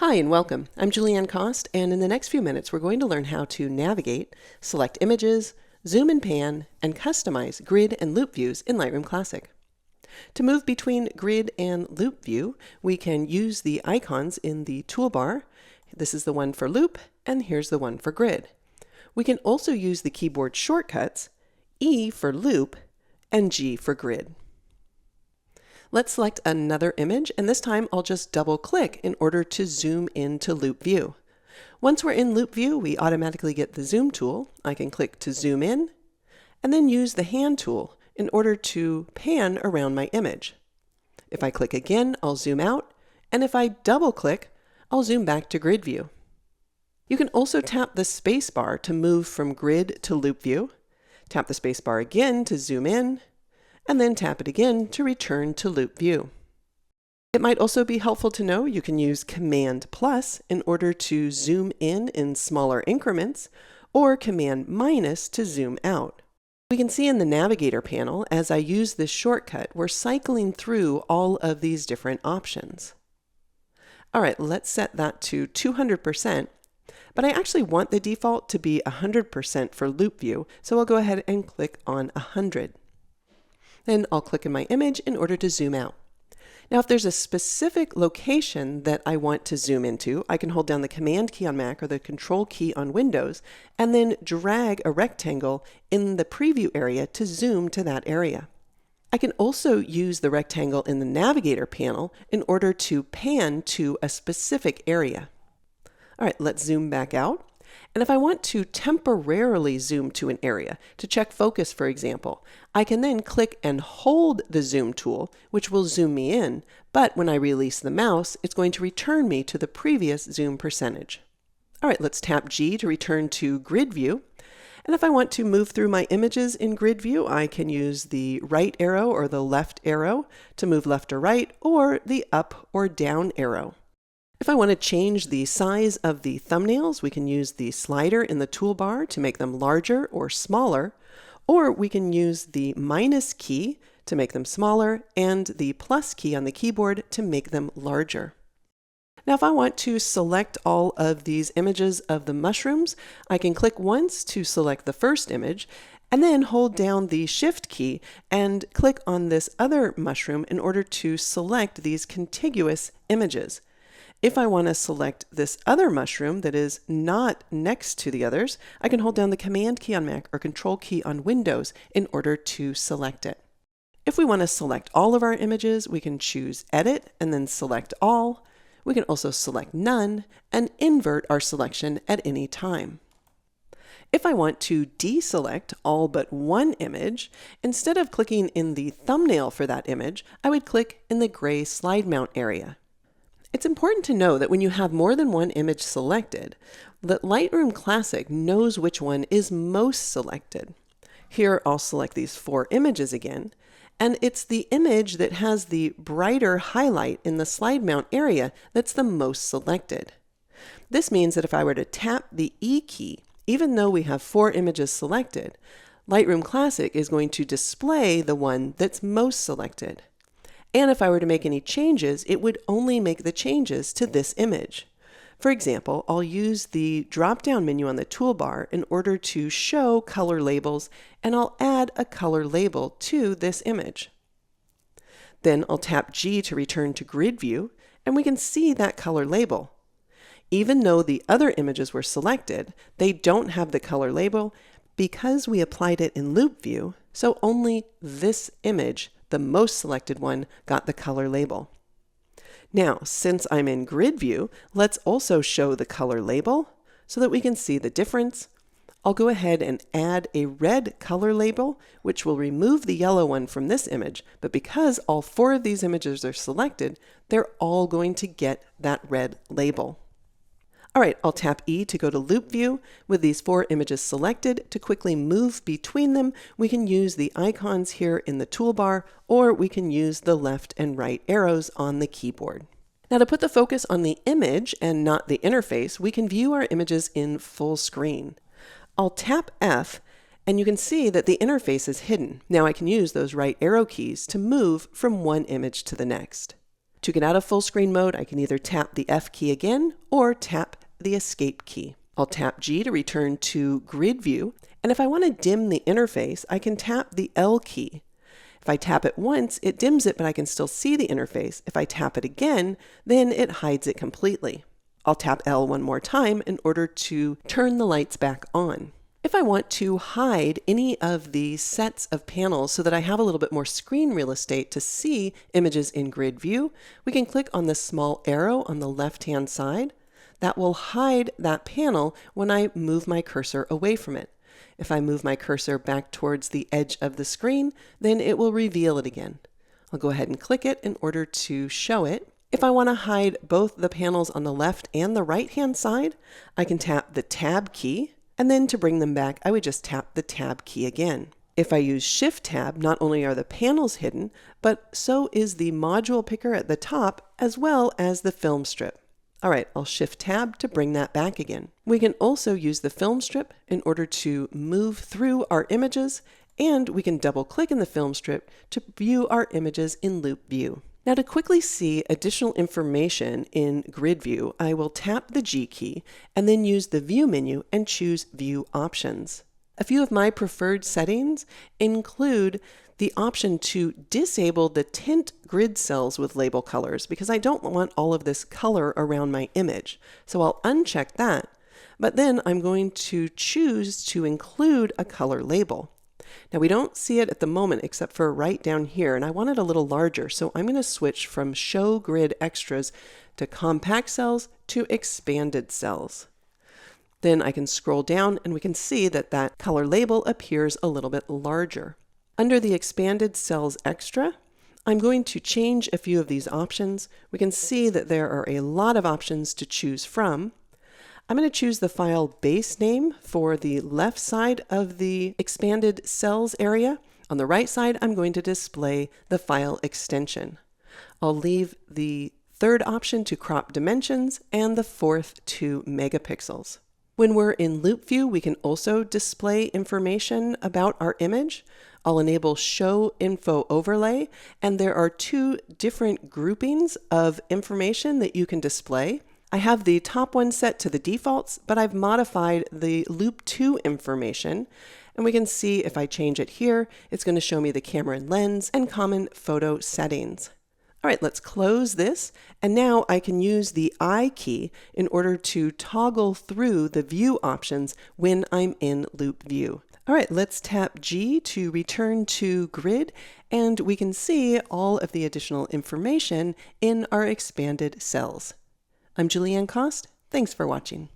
Hi and welcome. I'm Julianne Cost, and in the next few minutes we're going to learn how to navigate, select images, zoom and pan, and customize grid and loupe views in Lightroom Classic. To move between grid and loupe view, we can use the icons in the toolbar. This is the one for loupe, and here's the one for grid. We can also use the keyboard shortcuts, E for loupe and G for grid. Let's select another image, and this time I'll just double click in order to zoom into loupe view. Once we're in loupe view, we automatically get the zoom tool. I can click to zoom in, and then use the hand tool in order to pan around my image. If I click again, I'll zoom out, and if I double click, I'll zoom back to grid view. You can also tap the space bar to move from grid to loupe view, tap the space bar again to zoom in, and then tap it again to return to loupe view. It might also be helpful to know you can use Command plus in order to zoom in smaller increments, or Command minus to zoom out. We can see in the Navigator panel, as I use this shortcut, we're cycling through all of these different options. All right, let's set that to 200%, but I actually want the default to be 100% for loupe view, so I'll go ahead and click on 100. Then I'll click in my image in order to zoom out. Now, if there's a specific location that I want to zoom into, I can hold down the Command key on Mac or the Control key on Windows, and then drag a rectangle in the preview area to zoom to that area. I can also use the rectangle in the Navigator panel in order to pan to a specific area. All right, let's zoom back out. And if I want to temporarily zoom to an area, to check focus for example, I can then click and hold the zoom tool, which will zoom me in, but when I release the mouse, it's going to return me to the previous zoom percentage. All right, let's tap G to return to grid view. And if I want to move through my images in grid view, I can use the right arrow or the left arrow to move left or right, or the up or down arrow. If I want to change the size of the thumbnails, we can use the slider in the toolbar to make them larger or smaller, or we can use the minus key to make them smaller and the plus key on the keyboard to make them larger. Now, if I want to select all of these images of the mushrooms, I can click once to select the first image, and then hold down the Shift key and click on this other mushroom in order to select these contiguous images. If I want to select this other mushroom that is not next to the others, I can hold down the Command key on Mac or Control key on Windows in order to select it. If we want to select all of our images, we can choose Edit and then Select All. We can also select None and invert our selection at any time. If I want to deselect all but one image, instead of clicking in the thumbnail for that image, I would click in the gray slide mount area. It's important to know that when you have more than one image selected, that Lightroom Classic knows which one is most selected. Here I'll select these 4 images again, and it's the image that has the brighter highlight in the slide mount area that's the most selected. This means that if I were to tap the E key, even though we have 4 images selected, Lightroom Classic is going to display the one that's most selected. And if I were to make any changes, it would only make the changes to this image. For example, I'll use the drop-down menu on the toolbar in order to show color labels, and I'll add a color label to this image. Then I'll tap G to return to grid view, and we can see that color label. Even though the other images were selected, they don't have the color label because we applied it in loupe view, so only this image, the most selected one, got the color label. Now, since I'm in grid view, let's also show the color label so that we can see the difference. I'll go ahead and add a red color label, which will remove the yellow one from this image, but because all 4 of these images are selected, they're all going to get that red label. All right, I'll tap E to go to loupe view. With these 4 images selected, to quickly move between them, we can use the icons here in the toolbar, or we can use the left and right arrows on the keyboard. Now, to put the focus on the image and not the interface, we can view our images in full screen. I'll tap F, and you can see that the interface is hidden. Now I can use those right arrow keys to move from one image to the next. To get out of full screen mode, I can either tap the F key again or tap the Escape key. I'll tap G to return to Grid View, and if I want to dim the interface, I can tap the L key. If I tap it once, it dims it, but I can still see the interface. If I tap it again, then it hides it completely. I'll tap L one more time in order to turn the lights back on. If I want to hide any of the sets of panels so that I have a little bit more screen real estate to see images in Grid View, we can click on the small arrow on the left-hand side. That will hide that panel when I move my cursor away from it. If I move my cursor back towards the edge of the screen, then it will reveal it again. I'll go ahead and click it in order to show it. If I want to hide both the panels on the left and the right-hand side, I can tap the Tab key, and then to bring them back, I would just tap the Tab key again. If I use Shift-Tab, not only are the panels hidden, but so is the module picker at the top, as well as the film strip. All right, I'll Shift-Tab to bring that back again. We can also use the film strip in order to move through our images, and we can double-click in the film strip to view our images in Loupe View. Now to quickly see additional information in Grid View, I will tap the G key and then use the View menu and choose View Options. A few of my preferred settings include the option to disable the tint grid cells with label colors because I don't want all of this color around my image. So I'll uncheck that, but then I'm going to choose to include a color label. Now we don't see it at the moment except for right down here, and I want it a little larger, so I'm going to switch from Show Grid Extras to Compact Cells to Expanded Cells. Then I can scroll down and we can see that that color label appears a little bit larger. Under the Expanded Cells Extra, I'm going to change a few of these options. We can see that there are a lot of options to choose from. I'm going to choose the file base name for the left side of the Expanded Cells area. On the right side, I'm going to display the file extension. I'll leave the third option to crop dimensions and the fourth to megapixels. When we're in Loupe View, we can also display information about our image. I'll enable Show Info Overlay, and there are two different groupings of information that you can display. I have the top one set to the defaults, but I've modified the Loupe 2 information, and we can see if I change it here, it's going to show me the camera and lens and common photo settings. All right, let's close this, and now I can use the I key in order to toggle through the view options when I'm in Loupe View. All right, let's tap G to return to Grid, and we can see all of the additional information in our expanded cells. I'm Julianne Cost. Thanks for watching.